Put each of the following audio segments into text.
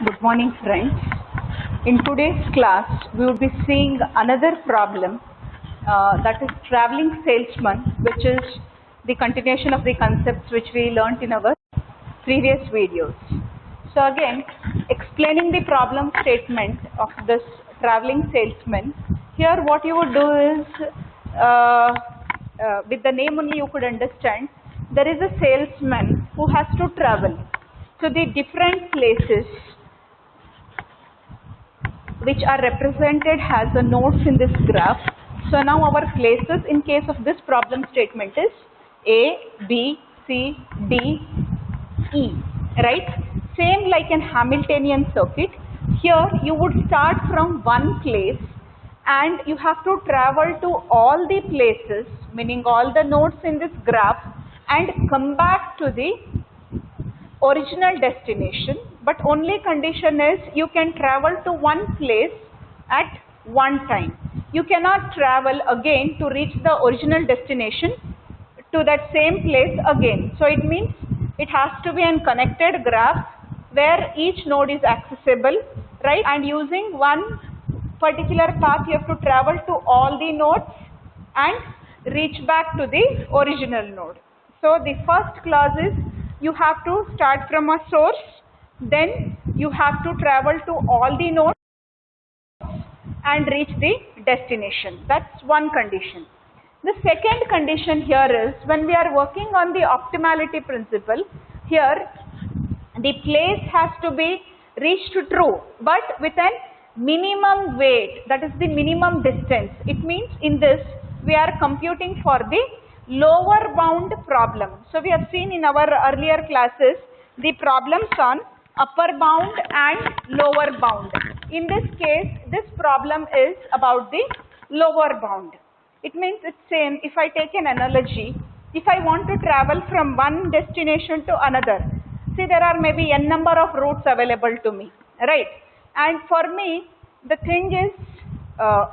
Good morning, friends. In today's class, we will be seeing another problem that is traveling salesman, which is the continuation of the concepts which we learnt in our previous videos. So again, explaining the problem statement of this traveling salesman, here what you would do is, with the name only you could understand, there is a salesman who has to travel to the different places which are represented as the nodes in this graph. So now our places in case of this problem statement is A, B, C, D, E, right? Same like in Hamiltonian circuit. Here you would start from one place and you have to travel to all the places, meaning all the nodes in this graph, and come back to the original destination, but only condition is you can travel to one place at one time. You cannot travel again to reach the original destination to that same place again. So it means it has to be a connected graph where each node is accessible, right? And using one particular path you have to travel to all the nodes and reach back to the original node. So the first clause is you have to start from a source, then you have to travel to all the nodes and reach the destination. That's one condition. The second condition here is when we are working on the optimality principle, here the place has to be reached true, but with a minimum weight, that is the minimum distance. It means in this we are computing for the lower bound problem. So we have seen in our earlier classes the problems on upper bound and lower bound. In this case, this problem is about the lower bound. It means it's same. If I take an analogy, if I want to travel from one destination to another, see there are maybe n number of routes available to me, right? And for me, the thing is,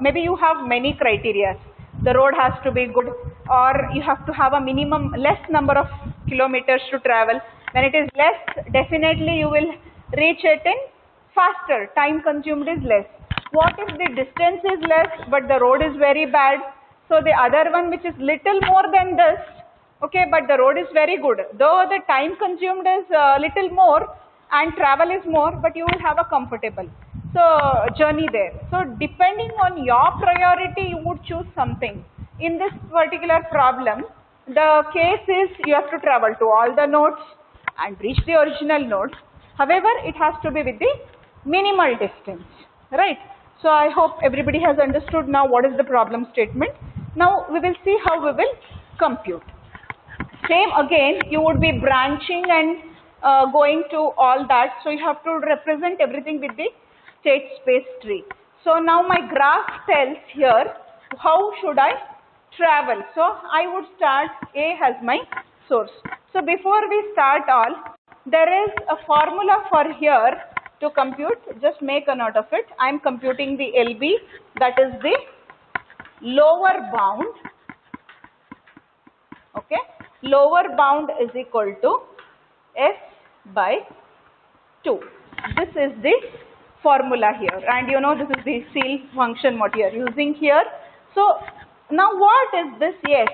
maybe you have many criteria. The road has to be good, or you have to have a minimum less number of kilometers to travel. When it is less, definitely you will reach it in faster. Time consumed is less. What if the distance is less but the road is very bad? So the other one which is little more than this, okay, but the road is very good. Though the time consumed is little more and travel is more, but you will have a comfortable journey there. So depending on your priority, you would choose something. In this particular problem, the case is you have to travel to all the nodes and reach the original node. However, it has to be with the minimal distance, right? So I hope everybody has understood now what is the problem statement. Now we will see how we will compute. Same again, you would be branching and going to all that. So you have to represent everything with the state space tree. So now my graph tells here how should I travel. So I would start A as my source. So before we start all, there is a formula for here to compute. Just make a note of it. I am computing the LB, that is the lower bound. Okay, lower bound is equal to S by 2. This is the formula here, and you know this is the ceil function what you are using here. So now what is this S?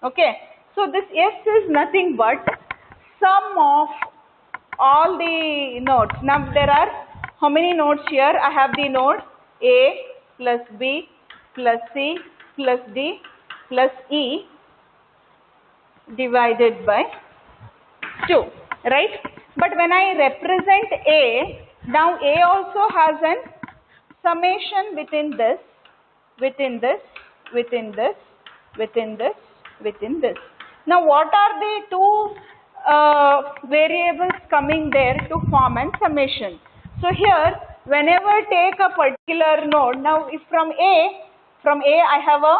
Okay, so this S is nothing but sum of all the nodes. Now there are how many nodes here? I have the node A plus B plus C plus D plus E divided by 2, right? But when I represent A, now A also has an summation within this, within this, within this, within this, within this. Now what are the two variables coming there to form a summation? So here, whenever take a particular node, now if from A I have a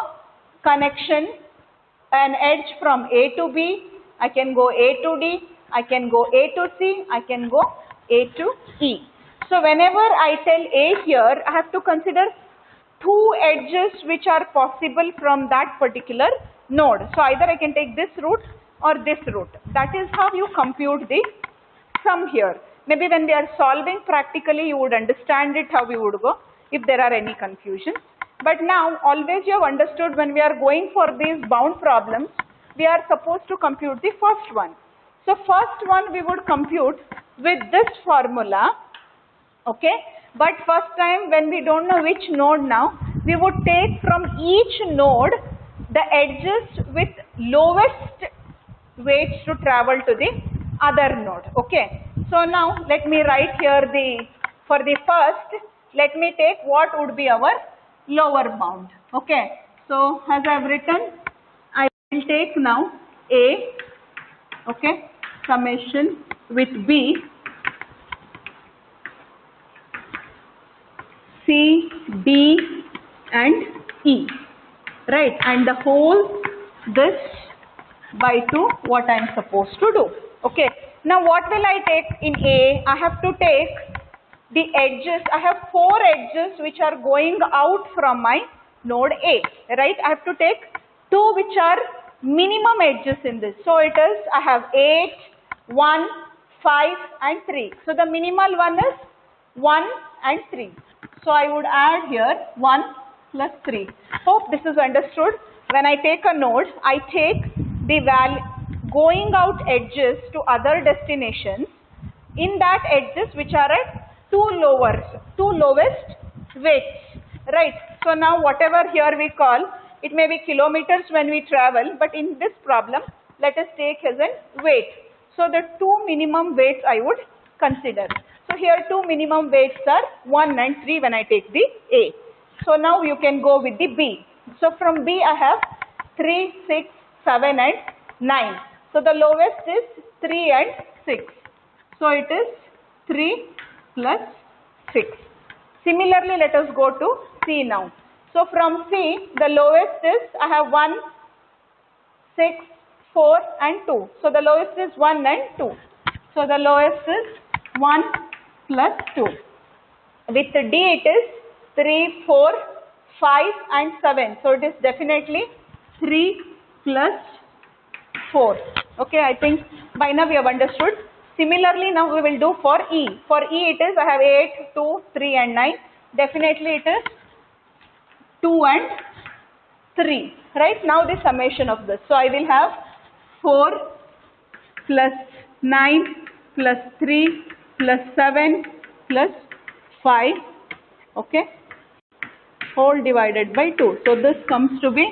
connection, an edge from A to B, I can go A to D, I can go A to C, I can go A to E. So whenever I tell A here, I have to consider two edges which are possible from that particular node. So either I can take this route or this route. That is how you compute the sum here. Maybe when we are solving practically, you would understand it how we would go if there are any confusion. But now always you have understood when we are going for these bound problems, we are supposed to compute the first one. So first one we would compute with this formula, okay? But first time when we don't know which node now, we would take from each node the edges with lowest weights to travel to the other node, okay? So now let me write here for the first, let me take what would be our lower bound, okay? So as I have written, I will take now A, okay, summation with B, C, D and E, right, and the whole this by 2 what I am supposed to do, okay. Now what will I take in A? I have to take the edges. I have 4 edges which are going out from my node A, right. I have to take 2 which are minimum edges in this. So it is, I have 8, 1, 5 and 3. So the minimal one is 1 and 3. So I would add here 1 plus 3. Hope this is understood. When I take a node, I take the value going out edges to other destinations. In that edges which are at 2 lowest weights, right. So now whatever here we call, it may be kilometers when we travel, but in this problem let us take as a weight. So the 2 minimum weights I would consider. So here 2 minimum weights are 1 and 3 when I take the A. So now you can go with the B. So from B I have 3, 6, 7 and 9. So the lowest is 3 and 6. So it is 3 plus 6. Similarly, let us go to C now. So from C, the lowest is, I have 1, 6, 4 and 2. So the lowest is 1 and 2. So the lowest is 1 plus 2. With D it is 3, 4, 5 and 7. So it is definitely 3 plus 4. Okay, I think by now we have understood. Similarly, now we will do for E. For E it is, I have 8, 2, 3 and 9. Definitely it is 2 and 3. Right, now the summation of this. So I will have 4 plus 9 plus 3 plus 7 plus 5, okay, whole divided by 2. So this comes to be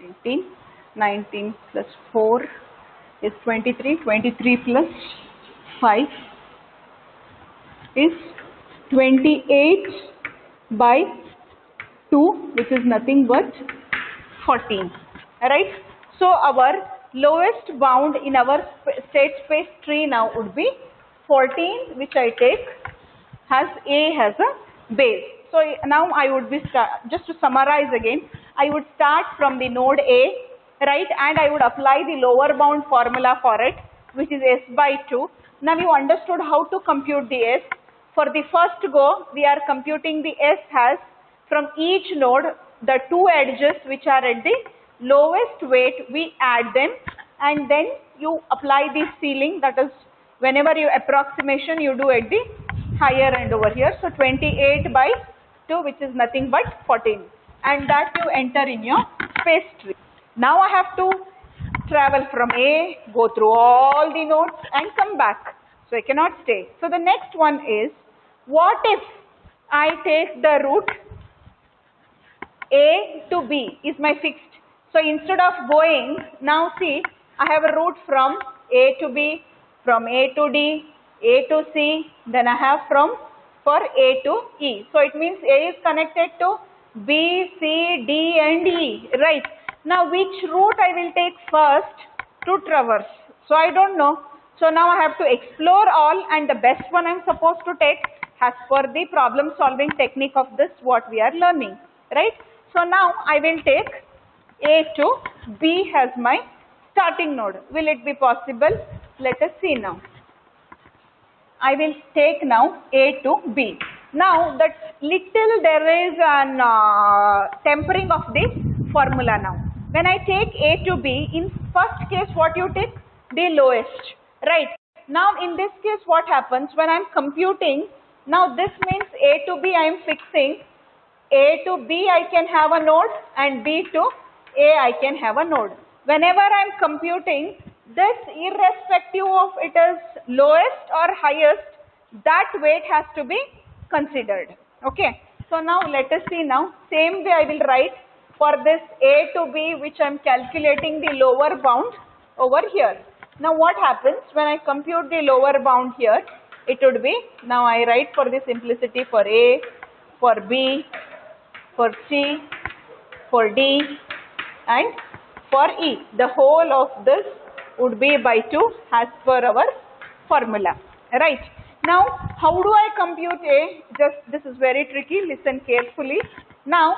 19. 19 plus 4 is 23. 23 plus 5 is 28 by 2, which is nothing but 14. Alright. So our lowest bound in our state space tree now would be 14, which I take has A has a base. So now I would be just to summarize again, I would start from the node A, right, and I would apply the lower bound formula for it, which is S by 2. Now you understood how to compute the S. For the first go, we are computing the S has from each node the 2 edges which are at the lowest weight, we add them and then you apply the ceiling, that is whenever you approximation you do at the higher end over here. So 28 by 2, which is nothing but 14, and that you enter in your space tree. Now I have to travel from A, go through all the nodes and come back. So I cannot stay. So the next one is, what if I take the route A to B is my fixed. So instead of going, now see, I have a route from A to B, from A to D, A to C, then I have for A to E. So it means A is connected to B, C, D and E, right? Now which route I will take first to traverse? So I don't know. So now I have to explore all, and the best one I am supposed to take as per the problem solving technique of this what we are learning, right? So now I will take A to B as my starting node. Will it be possible? Let us see now. I will take now A to B. Now that little there is an tempering of the formula now. When I take A to B, in first case what you take? The lowest, right? Now in this case what happens when I am computing, now this means A to B I am fixing, A to B I can have a node and B to A I can have a node. Whenever I am computing this, irrespective of it is lowest or highest, that weight has to be considered. Okay. So now let us see now, same way I will write for this A to B which I am calculating the lower bound over here. Now what happens when I compute the lower bound here? It would be, now I write for the simplicity for A, for B, for C, for D and for E. The whole of this would be by 2 as per our formula, right? Now how do I compute A? Just this is very tricky, listen carefully. Now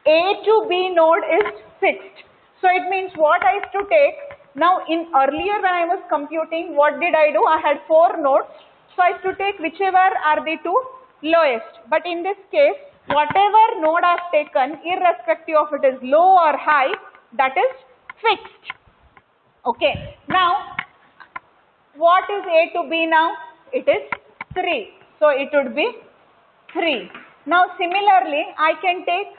A to B node is fixed. So it means what I used to take, now in earlier when I was computing, what did I do? I had 4 nodes. So I used to take whichever are the 2 lowest. But in this case, whatever node I have taken, irrespective of it is low or high, that is fixed. Okay. Now, what is A to B now? It is 3. So it would be 3. Now similarly, I can take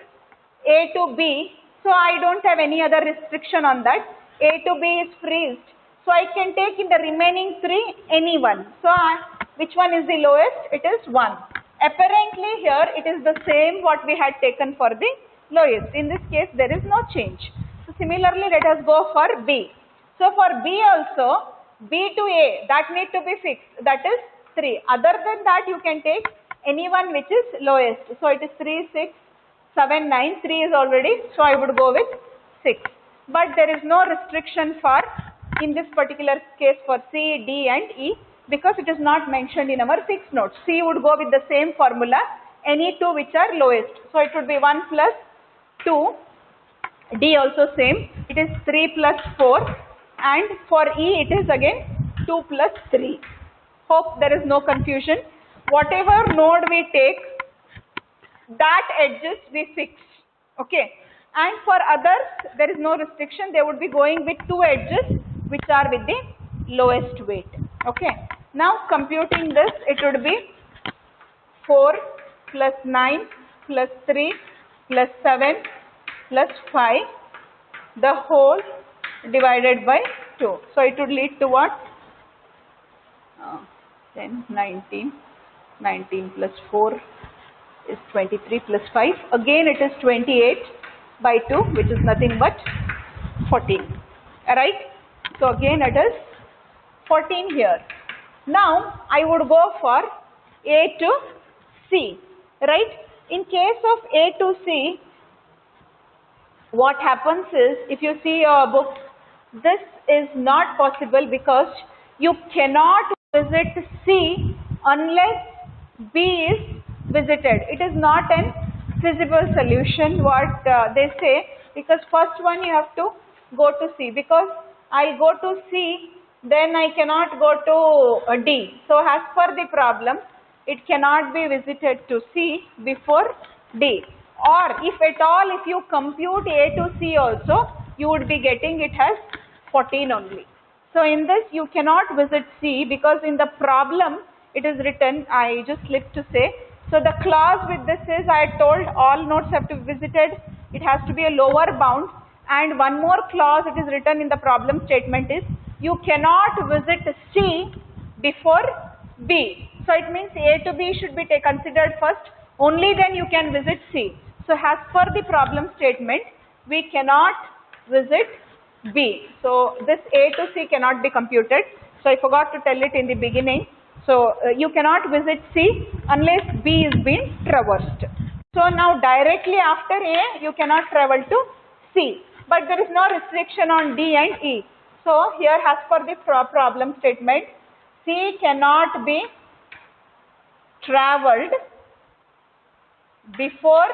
A to B. So I don't have any other restriction on that. A to B is freezed. So I can take in the remaining 3 any one. So which one is the lowest? It is 1. Apparently here it is the same what we had taken for the lowest. In this case there is no change. So similarly let us go for B. So for B also, B to A, that need to be fixed, that is 3. Other than that you can take any one which is lowest. So it is 3, 6, 7, 9, 3 is already, so I would go with 6. But there is no restriction for, in this particular case for C, D and E, because it is not mentioned in our fixed nodes. C would go with the same formula, any 2 which are lowest. So it would be 1 plus 2, D also same, it is 3 plus 4 and for E it is again 2 plus 3. Hope there is no confusion. Whatever node we take, that edges we fix. Okay. And for others there is no restriction, they would be going with 2 edges which are with the lowest weight. Okay. Now computing this, it would be 4 plus 9 plus 3 plus 7 plus 5, the whole divided by 2. So it would lead to what? 10, 19, 19 plus 4 is 23 plus 5. Again it is 28 by 2 which is nothing but 14. Alright. So again it is 14 here. Now I would go for A to C. Right. In case of A to C, what happens is, if you see your book, this is not possible because you cannot visit C unless B is visited. It is not an feasible solution what they say, because first one you have to go to C, because I go to C then I cannot go to D. So as per the problem, it cannot be visited to C before D. Or if at all, if you compute A to C also, you would be getting it as 14 only. So in this you cannot visit C, because in the problem it is written, I just slipped to say, so the clause with this is, I told all nodes have to be visited, it has to be a lower bound, and one more clause it is written in the problem statement is, you cannot visit C before B. So it means A to B should be considered first, only then you can visit C. So as per the problem statement, we cannot visit B. So this A to C cannot be computed. So I forgot to tell it in the beginning. So you cannot visit C unless B is being traversed. So now directly after A, you cannot travel to C. But there is no restriction on D and E. So here as per the problem statement, C cannot be travelled before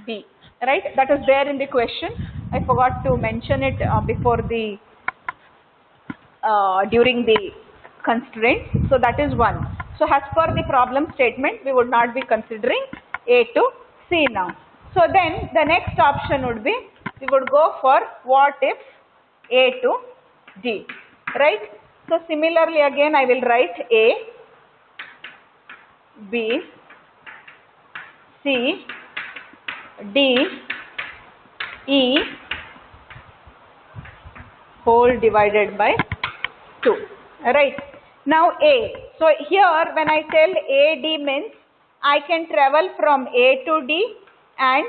D, right? That is there in the question. I forgot to mention it before the during the constraints. So that is one. So as per the problem statement, we would not be considering A to C now. So then the next option would be, we would go for what if A to D, right? So similarly again I will write A, B, C, D, E whole divided by 2. Right. Now A. So here when I tell A, D means I can travel from A to D and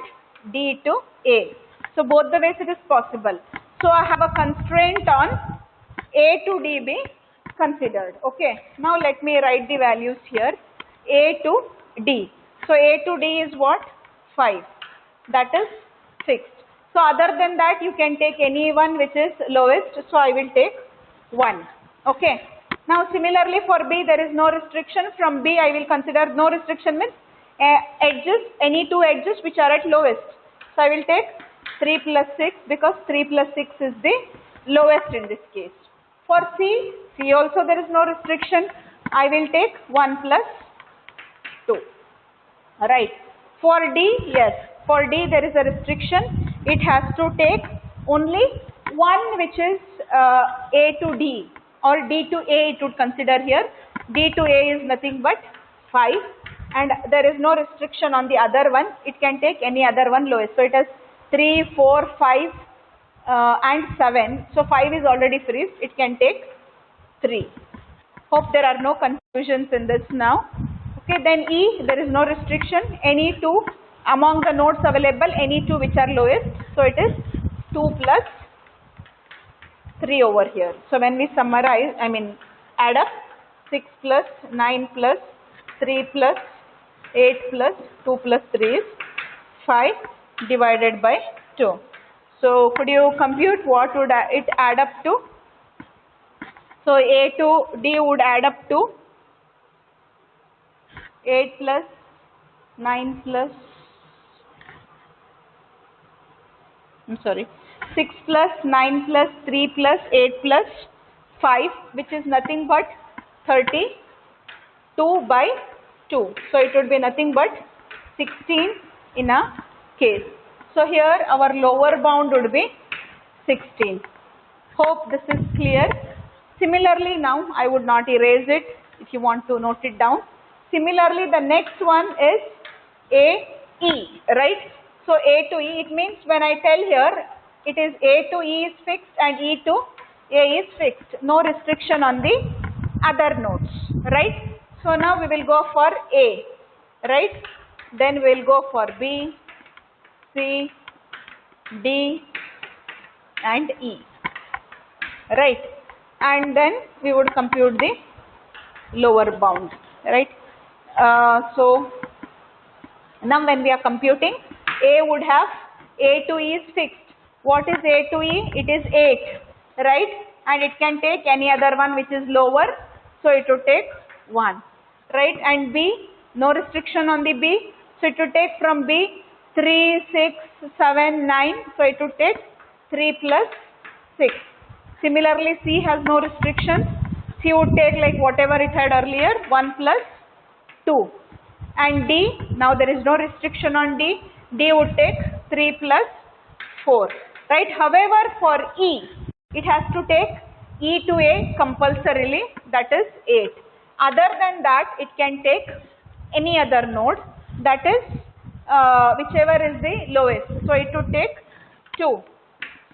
D to A. So both the ways it is possible. So I have a constraint on A to D be considered. Okay. Now let me write the values here. A to D. So A to D is what? 5. That is fixed. So other than that you can take any one which is lowest. So I will take 1. Okay. Now similarly for B there is no restriction. From B I will consider no restriction means edges, any two edges which are at lowest. So I will take 3 plus 6 because 3 plus 6 is the lowest in this case. For C also there is no restriction. I will take 1 plus 2. Right. For D, yes. For D there is a restriction. It has to take only one which is A to D or D to A it would consider here. D to A is nothing but 5 and there is no restriction on the other one. It can take any other one lowest. So it has 3, 4, 5 and 7. So 5 is already free. It can take 3. Hope there are no confusions in this now. Okay, then E, there is no restriction. Any two among the nodes available, any two which are lowest. So it is 2 plus 3 over here. So when we summarize, add up 6 plus 9 plus 3 plus 8 plus 2 plus 3 is 5 divided by 2. So could you compute what would it add up to? So A to D would add up to 8 plus 9 plus 6 plus 9 plus 3 plus 8 plus 5 which is nothing but 32 by 2. So it would be nothing but 16 in a case. So here our lower bound would be 16. Hope this is clear. Similarly now I would not erase it if you want to note it down. Similarly the next one is A, E, right? So A to E, it means when I tell here it is A to E is fixed and E to A is fixed. No restriction on the other nodes, right? So now we will go for A, right? Then we will go for B, C, D and E, right? And then we would compute the lower bound, right? So now when we are computing, A would have A to E is fixed. What is A to E? It is 8, right? And it can take any other one which is lower. So it would take 1, right? And B, no restriction on the B. So it would take from B 3, 6, 7, 9. So it would take 3 plus 6. Similarly, C has no restriction. C would take like whatever it had earlier, 1 plus 2. And D, now there is no restriction on D. D would take 3 plus 4, right? However, for E, it has to take E to A compulsorily, that is 8. Other than that, it can take any other node, that is whichever is the lowest. So it would take 2.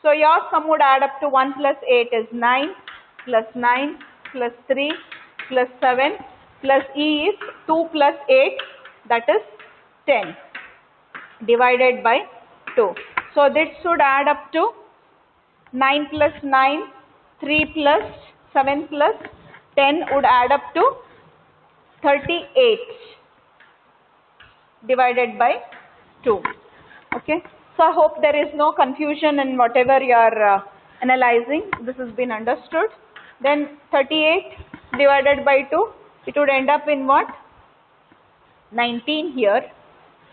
So your sum would add up to 1 plus 8 is 9, plus 9, plus 3, plus 7, plus E is 2 plus 8, that is 10, divided by 2. So this should add up to 9 plus 9, 3 plus 7 plus 10 would add up to 38, divided by 2. Okay. So I hope there is no confusion in whatever you are analyzing. This has been understood. Then 38 divided by 2, it would end up in what? 19 here,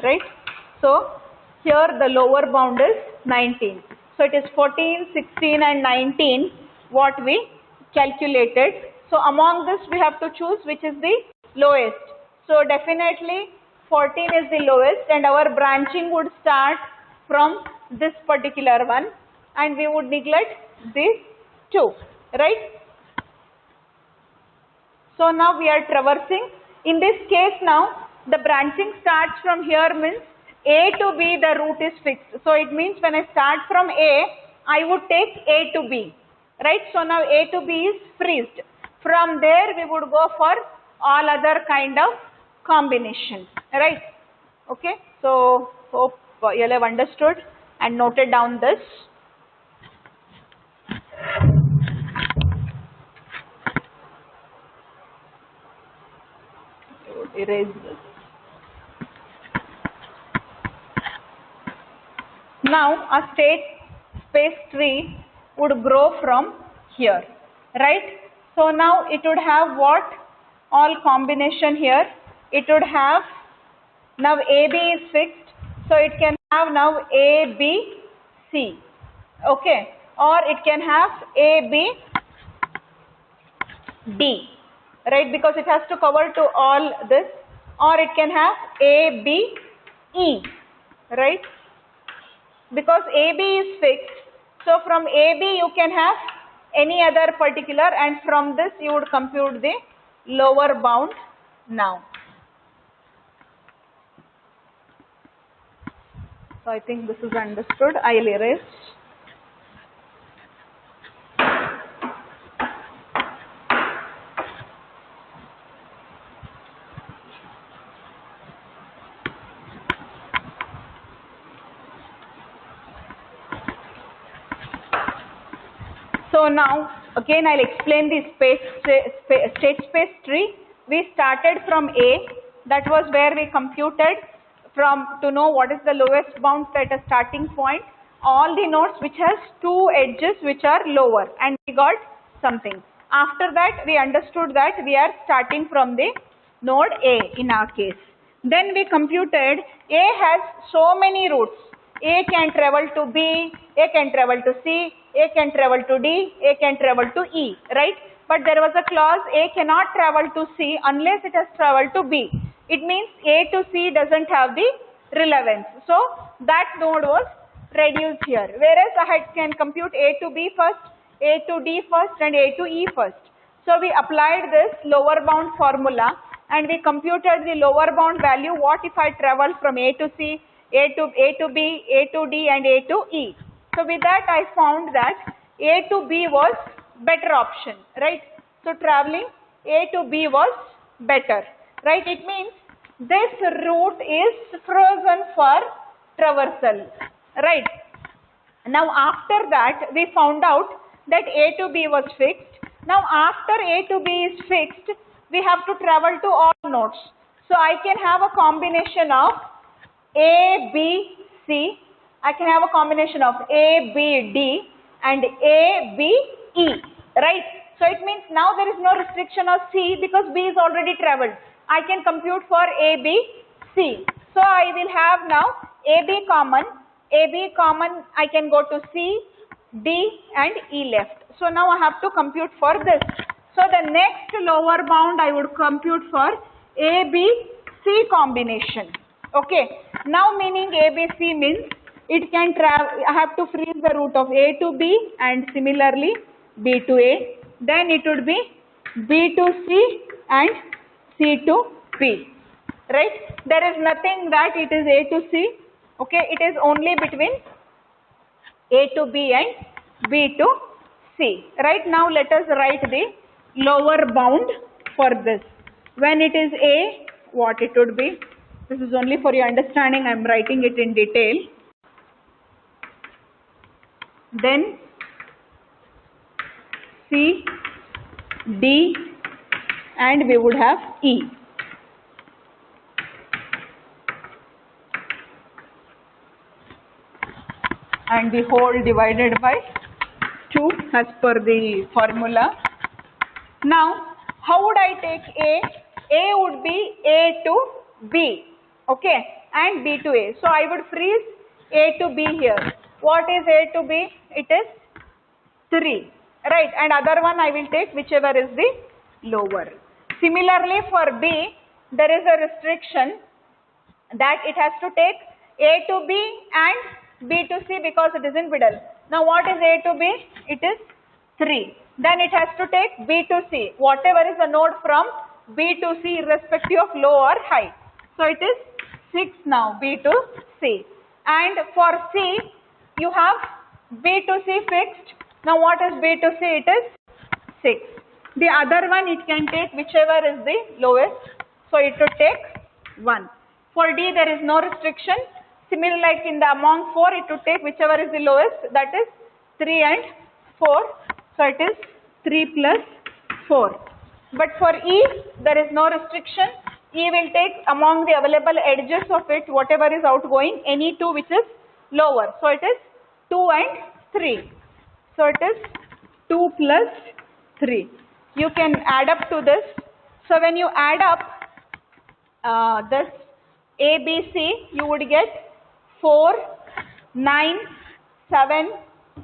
right? So here the lower bound is 19. So it is 14, 16 and 19 what we calculated. So among this we have to choose which is the lowest. So definitely 14 is the lowest and our branching would start from this particular one and we would neglect these two, right? So now we are traversing. In this case now, the branching starts from here means A to B the route is fixed. So it means when I start from A, I would take A to B, right? So now A to B is freezed. From there we would go for all other kind of combination, right? Okay, so hope you all have understood and noted down this. Erase this. Now a state space tree would grow from here, right? So now it would have what? All combination here. It would have, now AB is fixed, so it can have now A, B, C, okay, or it can have A, B, D, right, because it has to cover to all this, or it can have A, B, E, right, because AB is fixed. So from AB you can have any other particular, and from this you would compute the lower bound now. So I think this is understood. I'll erase. So now again I'll explain the state space tree. We started from A, that was where we computed to know what is the lowest bound at a starting point, all the nodes which has two edges which are lower, and we got something. After that we understood that we are starting from the node A in our case. Then we computed A has so many routes. A can travel to B, A can travel to C, A can travel to D, A can travel to E, right? But there was a clause A cannot travel to C unless it has traveled to B. It means A to C doesn't have the relevance. So that node was reduced here. Whereas I can compute A to B first, A to D first, and A to E first. So we applied this lower bound formula and we computed the lower bound value. What if I travel from A to C, A to B, A to D, and A to E? So with that I found that A to B was better option, right? So traveling A to B was better, right? It means this route is frozen for traversal, right? Now after that we found out that A to B was fixed. Now after A to B is fixed, we have to travel to all nodes. So I can have a combination of A, B, C. I can have a combination of A, B, D and A, B, E, right? So it means now there is no restriction of C because B is already traveled. I can compute for A, B, C. So I will have now A, B common, I can go to C, D and E left. So now I have to compute for this. So the next lower bound I would compute for A, B, C combination. Okay. Now meaning A, B, C means it can travel, I have to freeze the route of A to B and similarly B to A. Then it would be B to C and C to B, right? There is nothing that it is A to C, okay? It is only between A to B and B to C, right? Now let us write the lower bound for this. When it is A, what it would be? This is only for your understanding, I am writing it in detail. Then C, D and we would have E. And the whole divided by 2 as per the formula. Now how would I take A? A would be A to B, okay, and B to A. So I would freeze A to B here. What is A to B? It is 3, right? And other one I will take whichever is the lower. Similarly for B, there is a restriction that it has to take A to B and B to C because it is in middle. Now what is A to B? It is 3. Then it has to take B to C, whatever is the node from B to C irrespective of low or high. So it is 6 now, B to C. And for C, you have B to C fixed. Now what is B to C? It is 6. The other one it can take whichever is the lowest. So it will take 1. For D there is no restriction. Similarly, like in the among 4, it will take whichever is the lowest, that is 3 and 4. So it is 3 plus 4. But for E, there is no restriction. E will take among the available edges of it, whatever is outgoing, any 2 which is lower. So it is 2 and 3. So it is 2 plus 3. You can add up to this. So when you add up this A, B, C, you would get 4, 9, 7,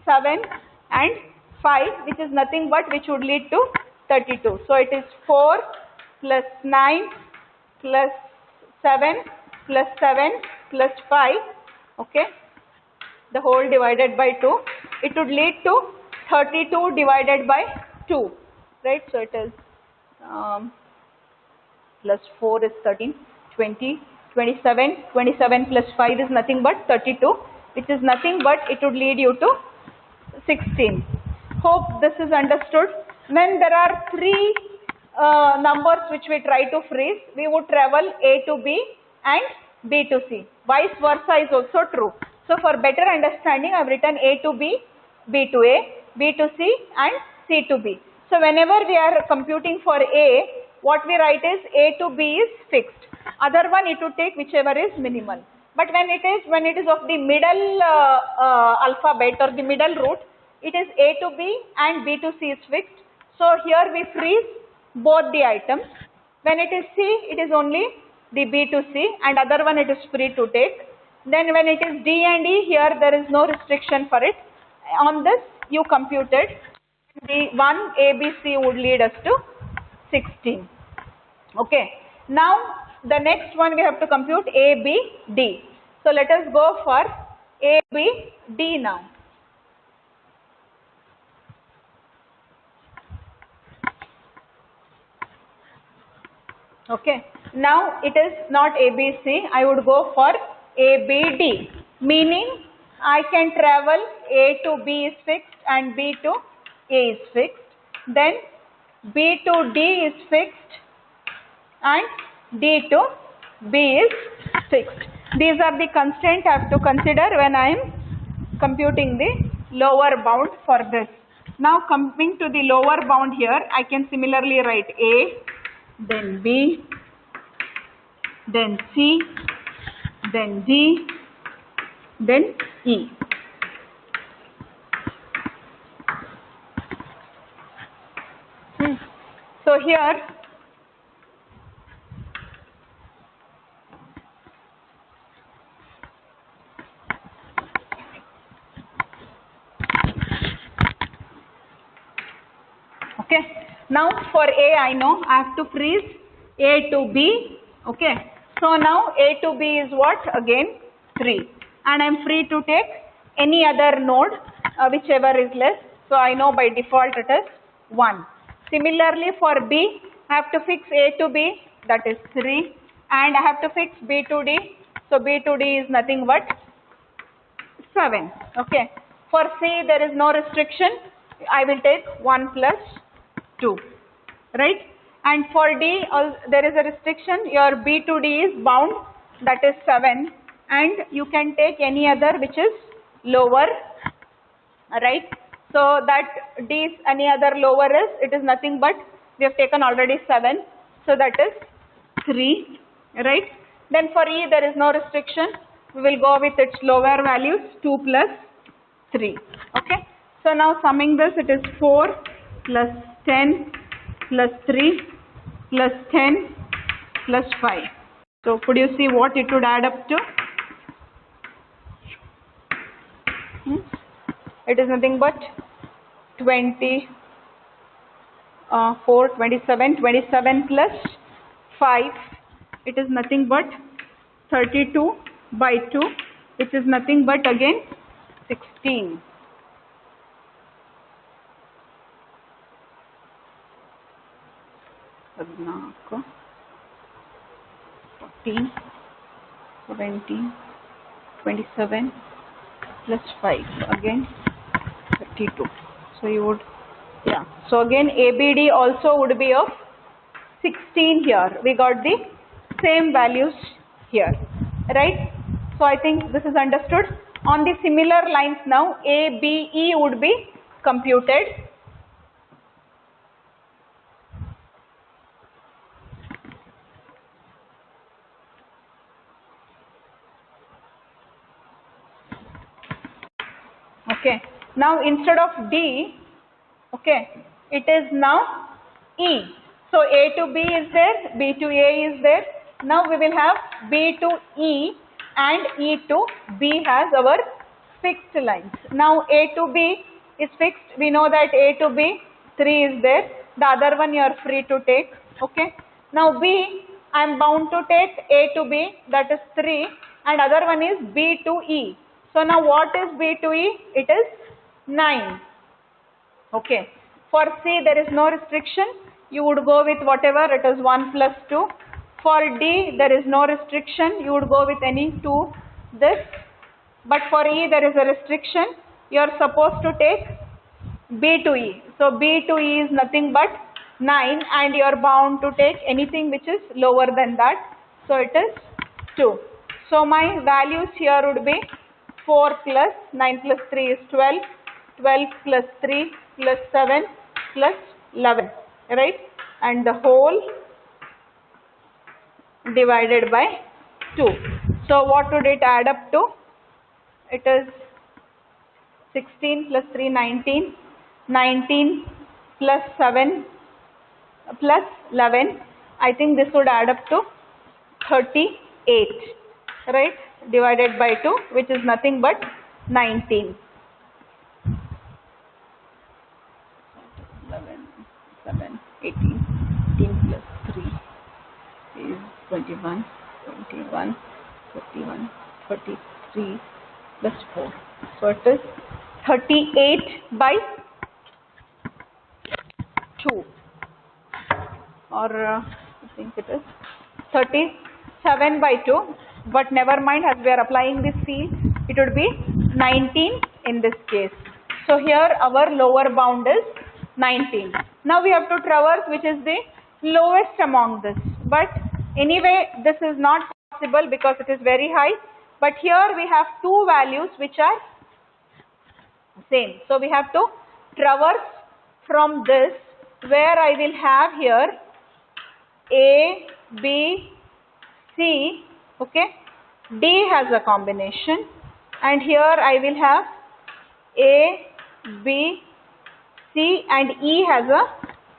7 and 5, which is nothing but which would lead to 32. So it is 4 plus 9 plus 7 plus 7 plus 5, okay, the whole divided by 2. It would lead to 32 divided by 2, right? So it is plus 4 is 13, 20, 27, 27 plus 5 is nothing but 32, which is nothing but it would lead you to 16. Hope this is understood. Then there are 3 numbers which we try to freeze. We would travel A to B and B to C. Vice versa is also true. So for better understanding, I have written A to B, B to A, B to C and C to B. So whenever we are computing for A, what we write is A to B is fixed. Other one it would take whichever is minimal. But when it is of the middle alphabet or the middle root, it is A to B and B to C is fixed. So here we freeze both the items. When it is C, it is only the B to C and other one it is free to take. Then when it is D and E, here there is no restriction for it. On this you computed the one A, B, C would lead us to 16. Okay. Now the next one we have to compute A, B, D. So let us go for A, B, D now. Okay. Now it is not A, B, C. I would go for A, B, D. Meaning I can travel A to B is fixed and B to A is fixed. Then B to D is fixed and D to B is fixed. These are the constraints I have to consider when I am computing the lower bound for this. Now coming to the lower bound here, I can similarly write A, then B, then C, then D, then E. So here okay. Now for A I know I have to freeze A to B. Okay. So now A to B is what? Again 3. And I am free to take any other node whichever is less. So I know by default it is 1. Similarly for B, I have to fix A to B, that is 3. And I have to fix B to D. So B to D is nothing but 7. Okay. For C there is no restriction. I will take 1 plus 2. Right. And for D there is a restriction. Your B to D is bound, that is 7. And you can take any other which is lower. Right. So that D is any other lower is, it is nothing but we have taken already 7. So that is 3. Right. Then for E there is no restriction. We will go with its lower values, 2 plus 3. Okay. So now summing this, it is 4 plus 10 plus 3 plus 10 plus 5. So could you see what it would add up to? It is nothing but 24, 27, 27 plus 5. It is nothing but 32 by 2, which is nothing but again 16. 14, 14, 17, 27 plus 5, so again 32. So you would, yeah, so again ABD also would be of 16 here. We got the same values here, right? So I think this is understood. On the similar lines now, ABE would be computed. Okay, now instead of D, okay, it is now E. So A to B is there, B to A is there. Now we will have B to E and E to B has our fixed lines. Now A to B is fixed. We know that A to B, 3 is there. The other one you are free to take. Okay. Now B, I am bound to take A to B, that is 3, and other one is B to E. So now what is B to E? It is 9. Okay. For C there is no restriction. You would go with whatever, it is 1 plus 2. For D there is no restriction. You would go with any 2 this. But for E there is a restriction. You are supposed to take B to E. So B to E is nothing but 9 and you are bound to take anything which is lower than that. So it is 2. So my values here would be 4 plus 9 plus 3 is 12. 12 plus 3 plus 7 plus 11, right? And the whole divided by 2. So what would it add up to? It is 16 plus 3, 19. 19 plus 7 plus 11. I think this would add up to 38, right? Divided by 2, which is nothing but 19. 11, 7, 18, 18 plus 3 is 21, 21, 31, 33 plus 4. So it is 38 by 2, or I think it is 37 by 2, but never mind, as we are applying this C, it would be 19 in this case. So here our lower bound is 19. Now we have to traverse which is the lowest among this, but anyway this is not possible because it is very high, but here we have two values which are same. So we have to traverse from this, where I will have here A, B, C, okay, D has a combination, and here I will have A, B, C and E has a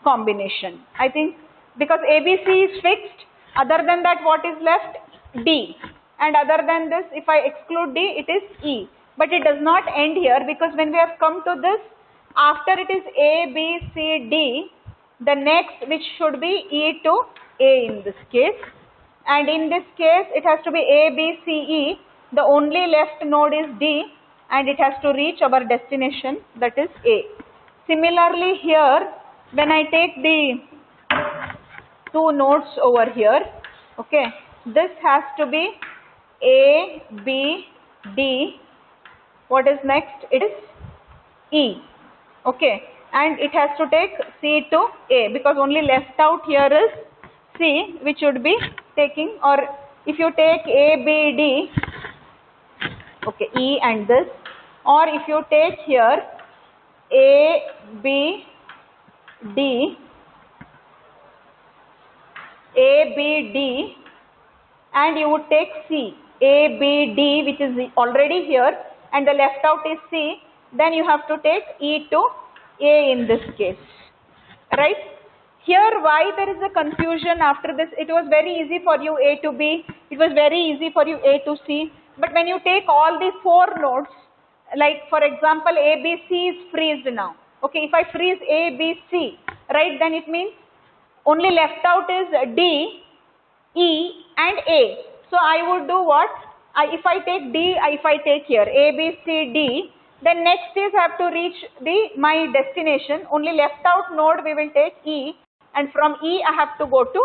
combination. I think because ABC is fixed, other than that what is left? D, and other than this if I exclude D it is E. But it does not end here, because when we have come to this, after it is A, B, C, D, the next which should be E to A in this case, and in this case it has to be A, B, C, E. The only left node is D and it has to reach our destination, that is A. Similarly here, when I take the two nodes over here, okay, this has to be A, B, D. What is next? It is E, okay, and it has to take C to A, because only left out here is C, which should be taking, or if you take A, B, D, okay, E and this, or if you take here A, B, D, A, B, D, and you would take C, A, B, D, which is already here, and the left out is C, then you have to take E to A in this case, right? Here why there is a confusion after this? It was very easy for you A to B, it was very easy for you A to C, but when you take all the four nodes, like for example A, B, C is freezed now, okay, if I freeze A, B, C, right, then it means only left out is D, E and A. So I would do what? If I take D, if I take here A, B, C, D, then next is I have to reach my destination. Only left out node we will take E, and from E I have to go to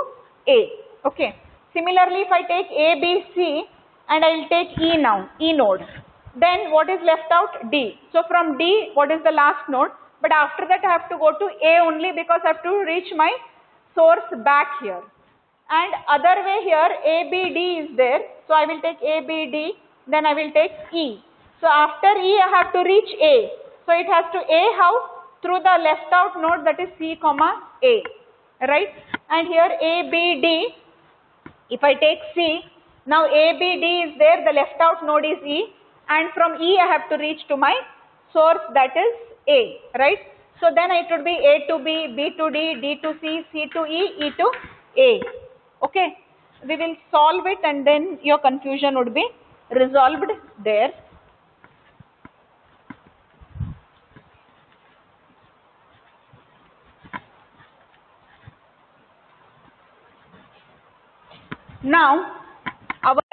A. Okay. Similarly, if I take A, B, C and I will take E now, E node, then what is left out? D. So from D, what is the last node? But after that I have to go to A only because I have to reach my source back here. And other way here, A, B, D is there. So I will take A, B, D, then I will take E. So after E, I have to reach A. So it has to A how? Through the left out node, that is C, comma A, right? And here A, B, D, if I take C, now A, B, D is there, the left out node is E, and from E I have to reach to my source, that is A, right? So then it would be A to B, B to D, D to C, C to E, E to A. Okay, we will solve it and then your confusion would be resolved there. Now, our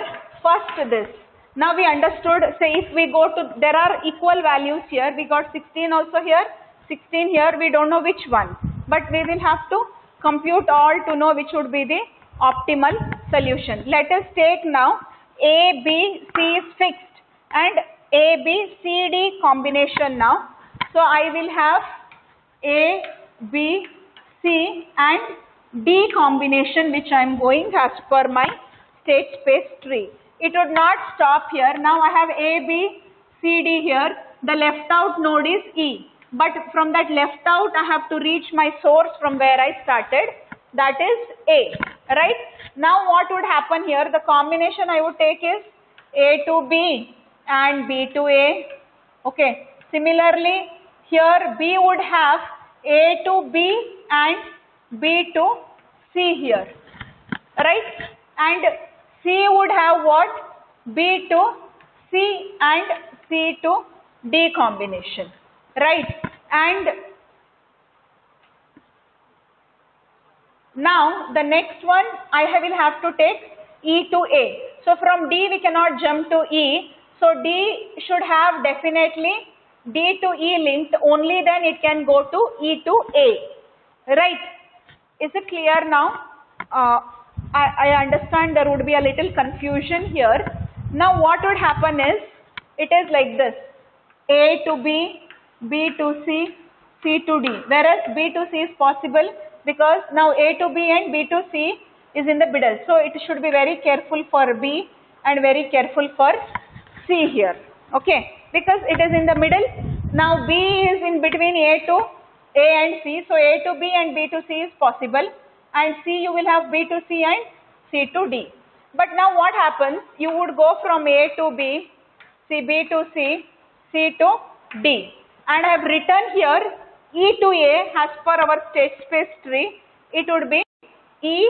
first this. Now we understood, say if we go to, there are equal values here, we got 16 also here, 16 here, we don't know which one. But we will have to compute all to know which would be the optimal solution. Let us take now A, B, C is fixed and A, B, C, D combination now. So I will have A, B, C and D combination which I am going as per my state space tree. It would not stop here. Now I have A, B, C, D here. The left out node is E. But from that left out I have to reach my source from where I started. That is A. Right? Now what would happen here? The combination I would take is A to B and B to A. Okay. Similarly, here B would have A to B and B to C here. Right? And C would have what? B to C and C to D combination. Right? And now the next one I will have to take E to A. So from D we cannot jump to E. So D should have definitely D to E linked, only then it can go to E to A. Right? Is it clear now? I understand there would be a little confusion here. Now what would happen is, it is like this. A to B, B to C, C to D. Whereas B to C is possible because now A to B and B to C is in the middle. So it should be very careful for B and very careful for C here. Okay. Because it is in the middle. Now B is in between A to A and C. So A to B and B to C is possible. And C you will have B to C and C to D. But now what happens? You would go from A to B, B to C, C to D. And I have written here E to A as per our state space tree. It would be E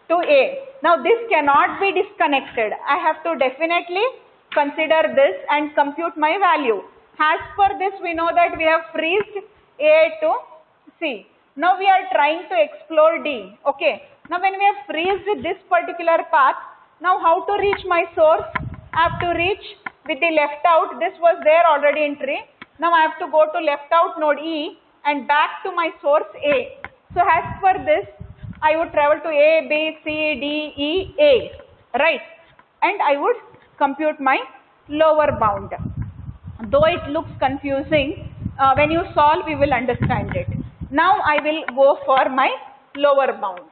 to A. Now this cannot be disconnected. I have to definitely consider this and compute my value. As per this we know that we have freezed A to C. Now we are trying to explore D. Okay. Now when we have freezed this particular path, now how to reach my source? I have to reach with the left out. This was there already in tree. Now I have to go to left out node E and back to my source A. So as per this, I would travel to A, B, C, D, E, A. Right? And I would compute my lower bound. Though it looks confusing, when you solve you will understand it. Now I will go for my lower bound.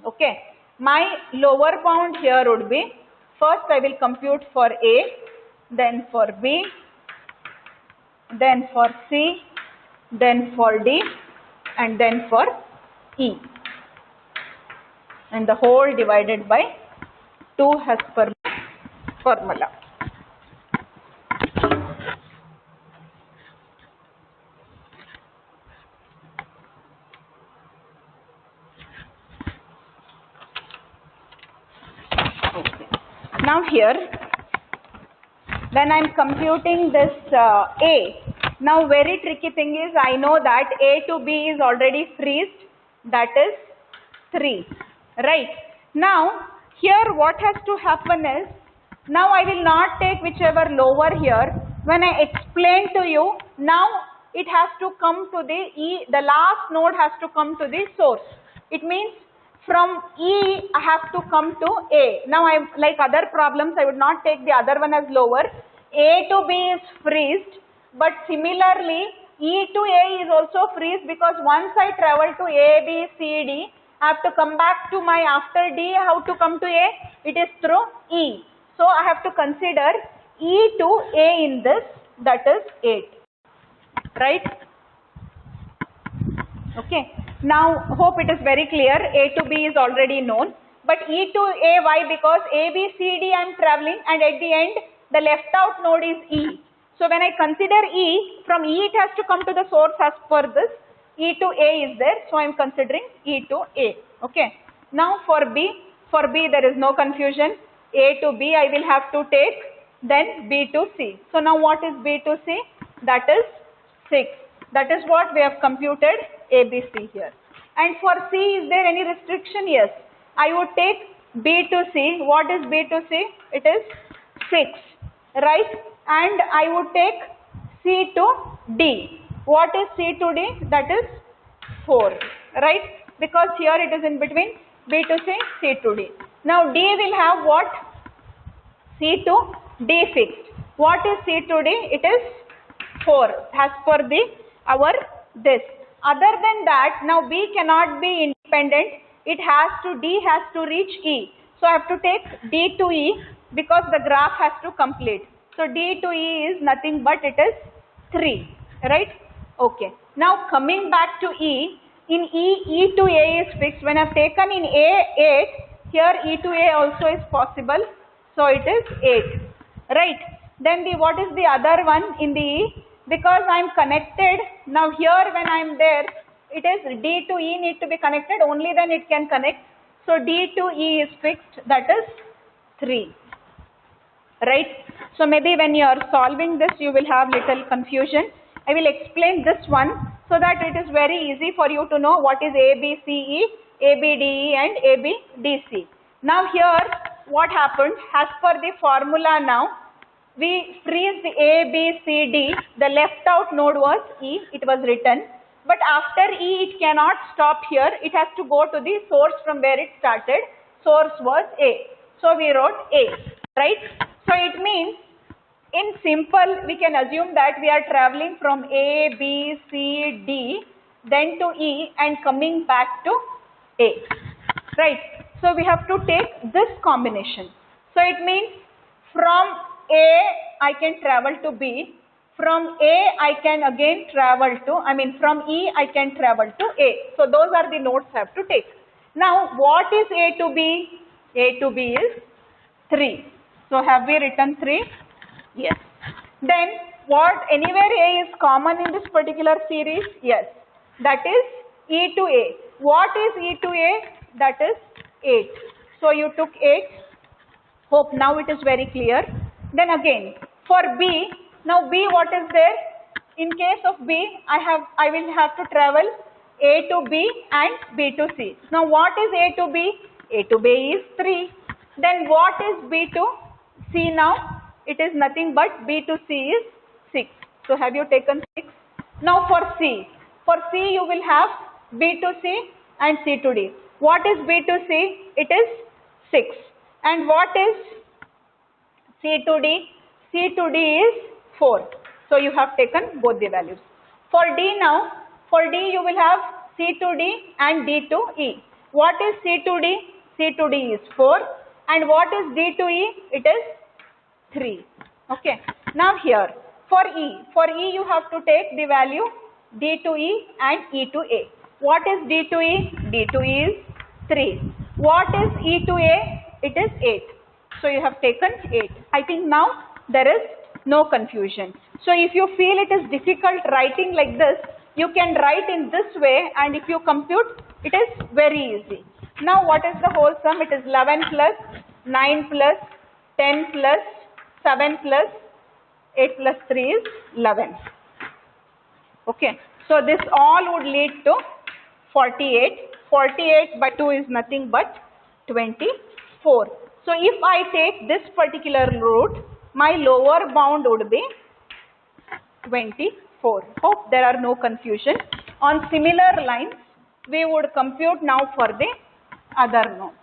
Okay. My lower bound here would be, first I will compute for A, then for B, then for C, then for D, and then for E. And the whole divided by 2 as per formula. Now here, when I am computing this A, now very tricky thing is, I know that A to B is already freezed, that is 3, right? Now here what has to happen is, now I will not take whichever lower here. When I explain to you, now it has to come to the E, the last node has to come to the source. It means from E I have to come to A. Now I, like other problems, I would not take the other one as lower. A to B is freezed, but similarly E to A is also freezed, because once I travel to A, B, C, D, I have to come back to my, after D, how to come to A? It is through E. So I have to consider E to A in this, that is 8, right? Okay. Now hope it is very clear. A to B is already known, but E to A, why? Because A, B, C, D I am traveling, and at the end the left out node is E. So when I consider E, from E it has to come to the source as per this. E to A is there, so I am considering E to A. Okay. Now for B there is no confusion. A to B I will have to take, then B to C. So now what is B to C? That is 6. That is what we have computed ABC here. And for C, is there any restriction? Yes. I would take B to C. What is B to C? It is 6, right? And I would take C to D. What is C to D? That is 4, right? Because here it is in between B to C, C to D. Now D will have what? C to D fixed. What is C to D? It is 4 as per the our this. Other than that, now B cannot be independent. It has to, D has to reach E. So I have to take D to E, because the graph has to complete. So D to E is nothing but it is 3, right? Okay. Now coming back to E, in E to A is fixed. When I have taken in A 8, here E to A also is possible. So it is 8, right? Then what is the other one in the E? Because I am connected, now here when I am there, it is D to E need to be connected, only then it can connect. So D to E is fixed, that is 3, right? So maybe when you are solving this, you will have little confusion. I will explain this one so that it is very easy for you to know what is ABCE, ABDE and ABDC. Now here what happened, as per the formula now, we freeze the A, B, C, D, the left out node was E, it was written, but after E it cannot stop here, it has to go to the source from where it started, source was A, so we wrote A, right? So it means, in simple we can assume that we are traveling from A, B, C, D, then to E and coming back to A, right? So we have to take this combination. So it means from A I can travel to B, from A I can again travel to, from E I can travel to A. So those are the nodes I have to take. Now what is A to B? A to B is 3. So have we written 3? Yes. Then what, anywhere A is common in this particular series? Yes. That is E to A. What is E to A? That is 8. So you took 8. Hope now it is very clear. Then again for B, now B what is there? In case of B, I will have to travel A to B and B to C. Now what is A to B? A to B is 3. Then what is B to C now? It is nothing but B to C is 6. So have you taken 6? Now for C you will have B to C and C to D. What is B to C? It is 6. And what is C to D? C to D is 4. So you have taken both the values. For D now, for D you will have C to D and D to E. What is C to D? C to D is 4. And what is D to E? It is 3. Okay. Now here, for E you have to take the value D to E and E to A. What is D to E? D to E is 3. What is E to A? It is 8. So you have taken 8. I think now there is no confusion. So if you feel it is difficult writing like this, you can write in this way, and if you compute, it is very easy. Now what is the whole sum? It is 11 plus 9 plus 10 plus 7 plus 8 plus 3 is 11. Okay. So this all would lead to 48. 48 by 2 is nothing but 24. So if I take this particular root, my lower bound would be 24. 4. Hope there are no confusion. On similar lines, we would compute now for the other nodes.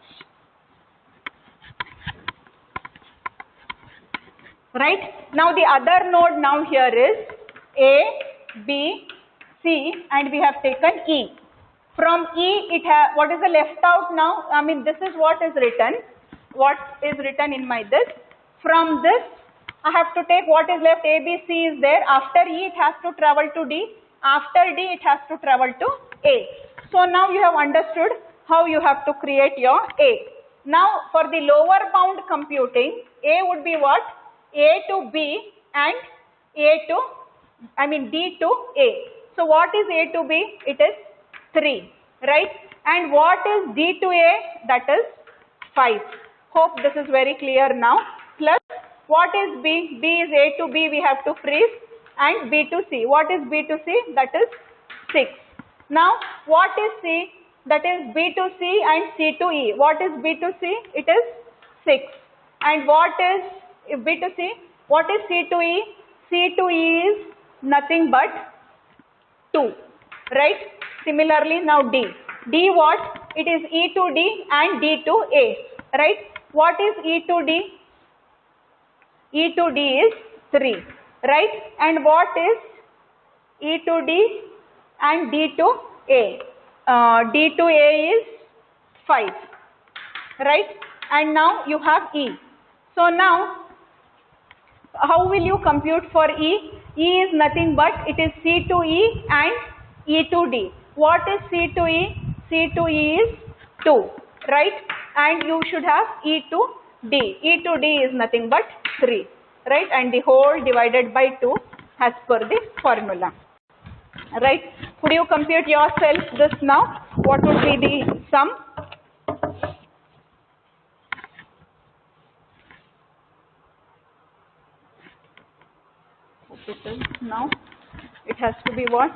Right? Now the other node now here is A, B, C, and we have taken E. From E, what is the left out now? I mean, this is what is written. What is written in my this? From this, I have to take what is left. A, B, C is there. After E, it has to travel to D. After D, it has to travel to A. So now you have understood how you have to create your A. Now for the lower bound computing, A would be what? A to B and D to A. So what is A to B? It is 3, right? And what is D to A? That is 5. Hope this is very clear now. Plus what is B? B is A to B, we have to freeze, and B to C. What is B to C? That is 6. Now what is C? That is B to C and C to E. What is B to C? It is 6. And what is B to C? What is C to E? C to E is nothing but 2, right? Similarly now D. D what? It is E to D and D to A, right? What is E to D? E to D is 3, right? And what is E to D and D to A? D to A is 5, right? And now you have E. So now how will you compute for E? E is nothing but it is C to E and E to D. What is C to E? C to E is 2, right? And you should have E to D. E to D is nothing but 3, right? And the whole divided by 2 as per the formula, right? Could you compute yourself this now? What would be the sum? Now it has to be what?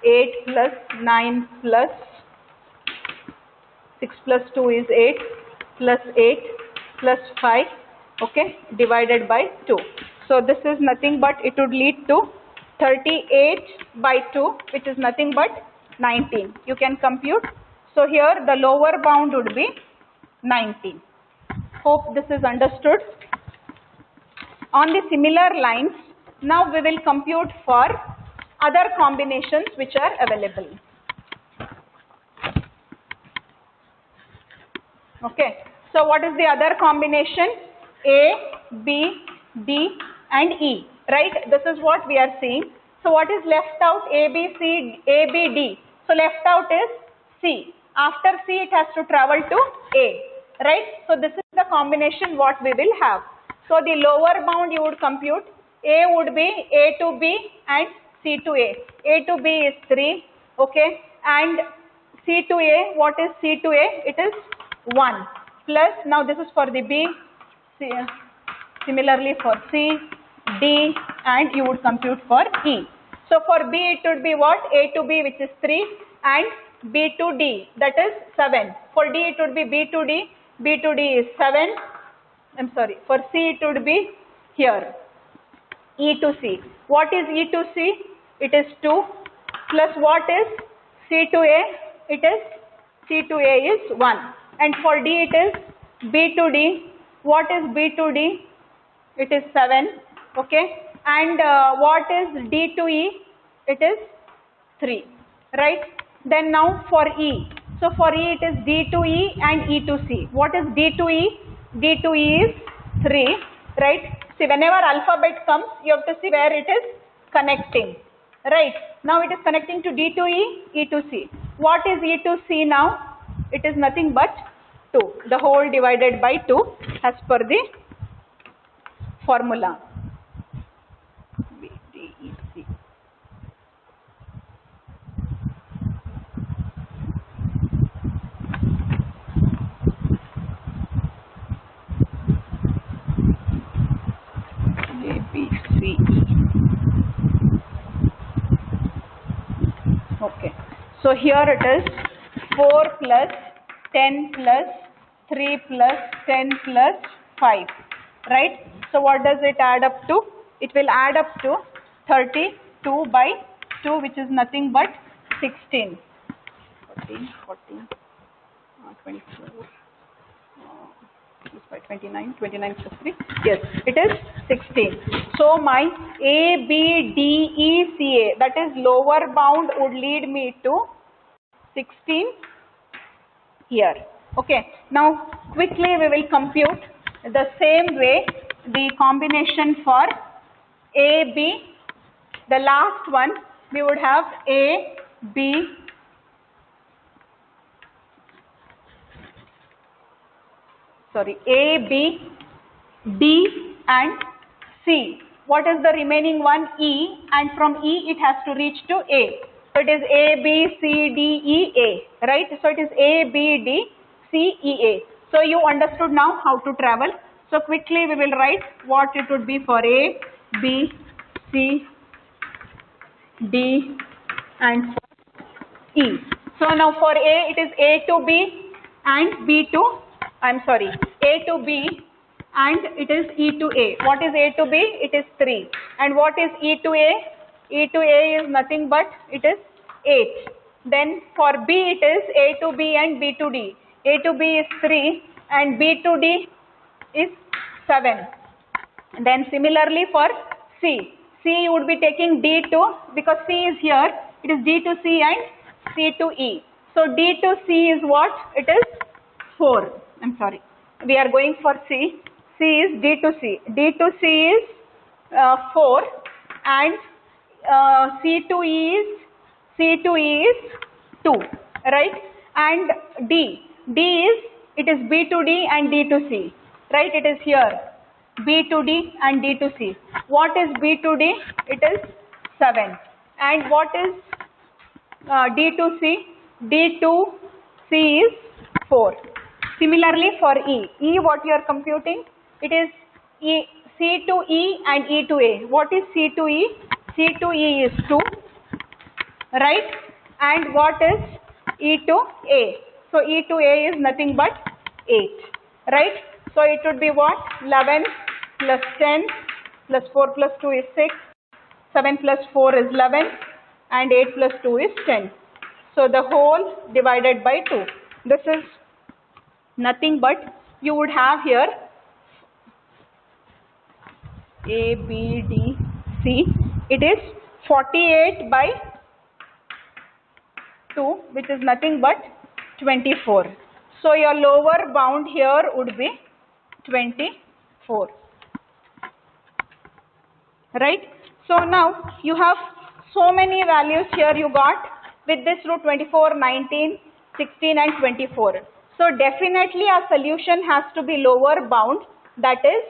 8 plus 9 plus 6 plus 2 is 8 plus 8 plus 5, okay, divided by 2. So this is nothing but it would lead to 38 by 2, which is nothing but 19. You can compute. So here the lower bound would be 19. Hope this is understood. On the similar lines, now we will compute for other combinations which are available. Okay. So what is the other combination? A, B, D and E, right? This is what we are seeing. So what is left out? A, B, C, A, B, D. So left out is C. After C it has to travel to A, right? So this is the combination what we will have. So the lower bound you would compute. A would be A to B and C to A. A to B is 3, okay, and C to A, what is C to A? It is 1 plus, now this is for the B, C, similarly for C, D, and you would compute for E. So for B it would be what? A to B, which is 3, and B to D, that is 7. For D it would be B to D. B to D is 7. I'm sorry. For C it would be here E to C. What is E to C? It is 2 plus what is C to A? It is C to A is 1. And for D it is B to D. What is B to D? It is 7. Okay. And what is D to E? It is 3. Right. Then now for E. So for E it is D to E and E to C. What is D to E? D to E is 3. Right. See, whenever alphabet comes, you have to see where it is connecting. Right. Now it is connecting to D to E, E to C. What is E to C now? It is nothing but 2. The whole divided by 2 as per the formula. B, D, E, C. A, B, C, E. Okay. So here it is 4 plus 10 plus 3 plus 10 plus 5. Right. So what does it add up to? It will add up to 36. 2 by 2, which is nothing but 16. 14, 24. By 29 plus 3, yes, it is 16. So my A, B, D, E, C, A, that is lower bound, would lead me to 16 here. Okay, now quickly we will compute the same way the combination for A, B. The last one we would have A, B, A, B, D and C. What is the remaining one? E, and from E it has to reach to A. So it is A, B, C, D, E, A, right? So it is A, B, D, C, E, A. So you understood now how to travel. So quickly we will write what it would be for A, B, C, D and for E. So now for A it is A to B and B to, A to B and it is E to A. What is A to B? It is 3. And what is E to A? E to A is nothing but it is 8. Then for B it is A to B and B to D. A to B is 3 and B to D is 7. And then similarly for C. C you would be taking D to, because C is here, it is D to C and C to E. So D to C is what? It is 4. We are going for C. C is D to C. D to C is 4 and C to E is 2, right? And D is, it is B to D and D to C, right? It is here B to D and D to C. What is B to D? It is 7. And what is D to C? D to C is 4. Similarly for E. E, what you are computing? It is C to E and E to A. What is C to E? C to E is 2, right? And what is E to A? So E to A is nothing but 8, right? So it would be what? 11 plus 10 plus 4 plus 2 is 6, 7 plus 4 is 11 and 8 plus 2 is 10. So the whole divided by 2. This is nothing but, you would have here A, B, D, C. It is 48 by 2, which is nothing but 24. So your lower bound here would be 24. Right? So now you have so many values here you got with this root: 24, 19, 16 and 24. So definitely our solution has to be lower bound, that is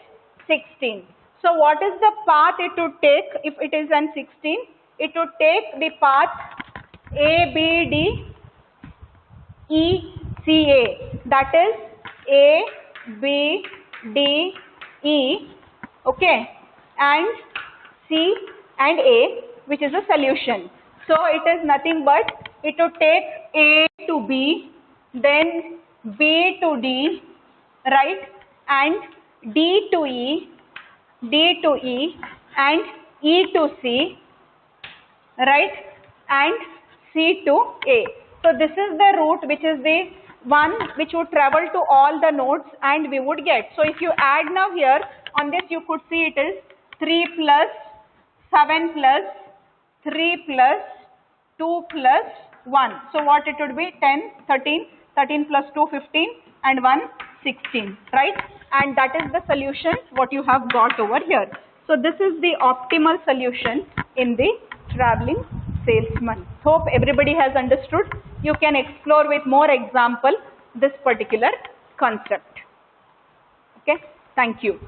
16. So what is the path it would take if it is an 16? It would take the path A, B, D, E, C, A. That is A, B, D, E, okay, and C and A, which is a solution. So it is nothing but, it would take A to B, then B to D, right, and D to E, D to E and E to C, right, and C to A. So this is the route which is the one which would travel to all the nodes and we would get. So if you add now here on this, you could see it is 3 plus 7 plus 3 plus 2 plus 1. So what it would be? 10, 13, 13 plus 2, 15 and 1, 16, right? And that is the solution what you have got over here. So this is the optimal solution in the traveling salesman. Hope everybody has understood. You can explore with more example this particular concept. Okay, thank you.